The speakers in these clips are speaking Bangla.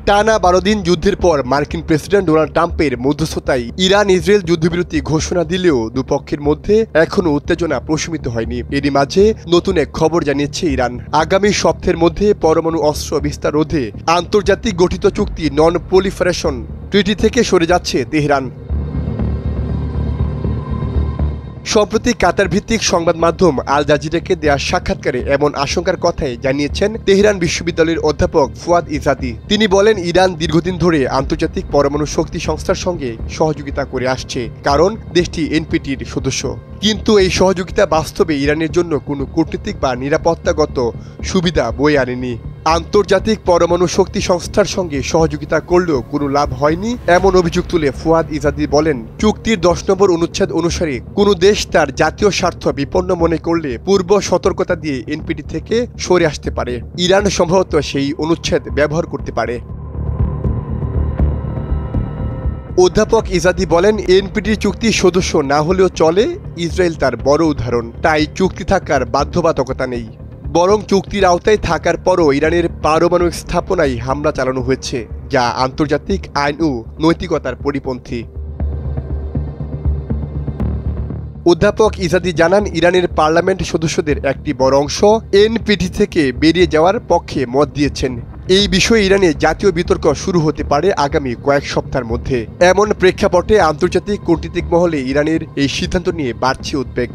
টানা 12 দিন যুদ্ধের পর মার্কিন প্রেসিডেন্ট ডোনাল্ড ট্রাম্পের মধ্যস্থতায় ইরান ইসরায়েল যুদ্ধবিরতি ঘোষণা দিলেও দুপক্ষের মধ্যে এখনও উত্তেজনা প্রশমিত হয়নি। এরই মাঝে নতুন এক খবর জানিয়েছে ইরান, আগামী সপ্তাহের মধ্যে পরমাণু অস্ত্র বিস্তার রোধে আন্তর্জাতিক গঠিত চুক্তি নন প্রলিফারেশন ট্রিটি থেকে সরে যাচ্ছে তেহরান। সম্প্রতি কাতার ভিত্তিক সংবাদ মাধ্যম আল জাজিরাকে দেয়া সাক্ষাৎকারে এমন আশঙ্কার কথাই জানিয়েছেন তেহরান বিশ্ববিদ্যালয়ের অধ্যাপক ফুয়াদ ইজাদি। তিনি বলেন, ইরান দীর্ঘদিন ধরে আন্তর্জাতিক পরমাণু শক্তি সংস্থার সঙ্গে সহযোগিতা করে আসছে, কারণ দেশটি এনপিটির সদস্য। কিন্তু এই সহযোগিতা বাস্তবে ইরানের জন্য কোনো কূটনীতিক বা নিরাপত্তাগত সুবিধা বয়ে আনেনি। আন্তর্জাতিক পরমাণু শক্তি সংস্থার সঙ্গে সহযোগিতা করলেও কোনো লাভ হয়নি এমন অভিযোগ তুলে ফুয়াদ ইজাদি বলেন, চুক্তির 10 নম্বর অনুচ্ছেদ অনুসারে কোনো দেশ তার জাতীয় স্বার্থ বিপন্ন মনে করলে পূর্ব সতর্কতা দিয়ে এনপিটি থেকে সরে আসতে পারে। ইরান সম্ভবত সেই অনুচ্ছেদ ব্যবহার করতে পারে। অধ্যাপক ইজাদি বলেন, এনপিটির চুক্তির সদস্য না হলেও চলে, ইসরায়েল তার বড় উদাহরণ। তাই চুক্তি থাকার বাধ্যবাধকতা নেই, বরং চুক্তির আওতায় থাকার পরও ইরানের পারমাণবিক স্থাপনায় হামলা চালানো হয়েছে, যা আন্তর্জাতিক আইন ও নৈতিকতার পরিপন্থী। অধ্যাপক ইজাদি জানান, ইরানের পার্লামেন্ট সদস্যদের একটি বড় অংশ এনপিটি থেকে বেরিয়ে যাওয়ার পক্ষে মত দিয়েছেন। এই বিষয়ে ইরানে জাতীয় বিতর্ক শুরু হতে পারে আগামী কয়েক সপ্তাহের মধ্যে। এমন প্রেক্ষাপটে আন্তর্জাতিক কূটনীতিক মহলে ইরানের এই সিদ্ধান্ত নিয়ে বাড়ছে উদ্বেগ।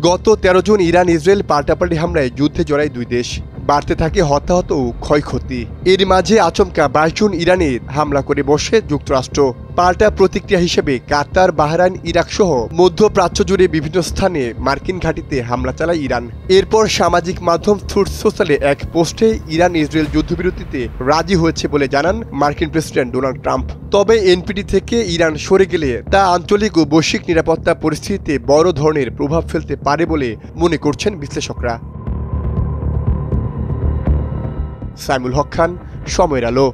গত 13 জুন ইরান ইসরায়েল পাল্টাপাল্টি হামলায় যুদ্ধে জড়ায় দুই দেশ, বাড়তে থাকে হতাহত ও ক্ষয়ক্ষতি। এর মাঝে আচমকা 22 জুন ইরানে হামলা করে বসে যুক্তরাষ্ট্র। পাল্টা প্রতিক্রিয়া হিসেবে কাতার, বাহরাইন, ইরাক সহ মধ্যপ্রাচ্য জুড়ে বিভিন্ন স্থানে মার্কিন ঘাঁটিতে হামলা চালায় ইরান। এরপর সামাজিক মাধ্যম ট্রুথ সোশ্যালে এক পোস্টে ইরান ইসরায়েল যুদ্ধবিরতিতে রাজি হয়েছে বলে জানান মার্কিন প্রেসিডেন্ট ডোনাল্ড ট্রাম্প। তবে এনপিটি থেকে ইরান সরে গেলে তা আঞ্চলিক ও বৈশ্বিক নিরাপত্তা পরিস্থিতিতে বড় ধরনের প্রভাব ফেলতে পারে বলে মনে করছেন বিশ্লেষকরা। সাইমুল হক খান, সময়ের আলো।